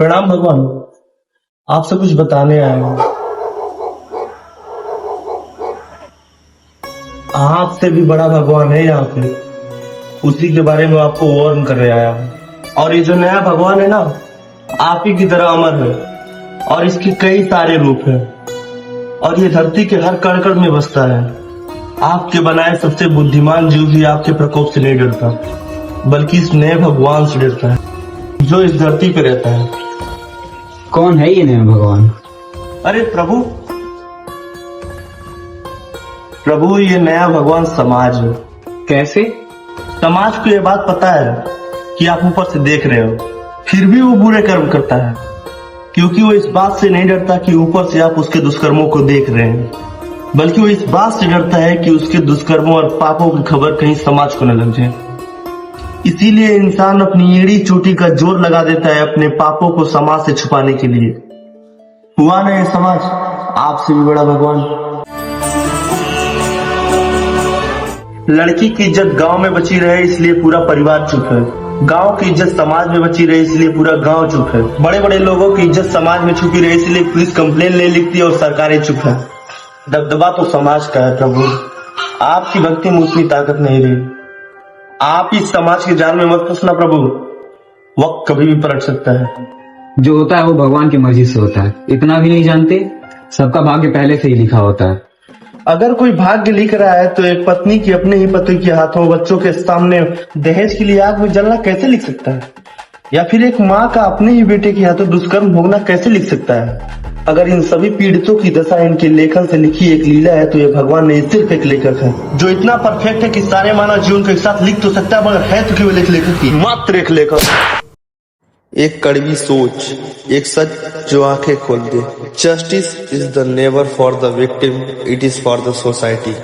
प्रणाम भगवान। आपसे कुछ बताने आया हूँ। आपसे भी बड़ा भगवान है यहाँ पे, उसी के बारे में आपको वार्न करने आया हूँ। और ये जो नया भगवान है ना, आप ही की तरह अमर है और इसके कई सारे रूप हैं और ये धरती के हर कण कण में बसता है। आपके बनाए सबसे बुद्धिमान जीव भी आपके प्रकोप से नहीं डरता, बल्कि इस नए भगवान से डरता है जो इस धरती पे रहता है। कौन है ये नया भगवान? अरे प्रभु, ये नया भगवान समाज है। कैसे? समाज को ये बात पता है कि आप ऊपर से देख रहे हो, फिर भी वो बुरे कर्म करता है, क्योंकि वो इस बात से नहीं डरता कि ऊपर से आप उसके दुष्कर्मों को देख रहे हैं, बल्कि वो इस बात से डरता है कि उसके दुष्कर्मों और पापों की खबर कहीं समाज को न लग जाए। इसीलिए इंसान अपनी एड़ी चोटी का जोर लगा देता है अपने पापों को समाज से छुपाने के लिए। हुआ ना ये समाज आपसे भी बड़ा भगवान। लड़की की इज्जत गांव में बची रहे इसलिए पूरा परिवार चुप है, गांव की इज्जत समाज में बची रहे इसलिए पूरा गांव चुप है, बड़े बड़े लोगों की इज्जत समाज में छुपी रहे इसलिए पुलिस कंप्लेन नहीं लिखती और सरकारें चुप है। दबदबा तो समाज का है प्रभु, आपकी भक्ति में उतनी ताकत नहीं रही। आप इस समाज के जाल में मत फंसना प्रभु, वक्त कभी भी पलट सकता है। जो होता है वो भगवान की मर्जी से होता है, इतना भी नहीं जानते? सबका भाग्य पहले से ही लिखा होता है। अगर कोई भाग्य लिख रहा है तो एक पत्नी की अपने ही पति के हाथों बच्चों के सामने दहेज के लिए आग में जलना कैसे लिख सकता है? या फिर एक माँ का अपने ही बेटे के हाथों दुष्कर्म भोगना कैसे लिख सकता है? अगर इन सभी पीड़ितों की दशा इनके लेखन से लिखी एक लीला है तो ये भगवान नहीं सिर्फ एक लेखक है जो इतना परफेक्ट है कि सारे मानव जीवन के साथ लिख तो सकता है, मगर है तो केवल एक लेखक ही, मात्र एक लेखक। एक कड़वी सोच, एक सच जो आंखें खोल दे। Justice is the never for the victim, it is for the society.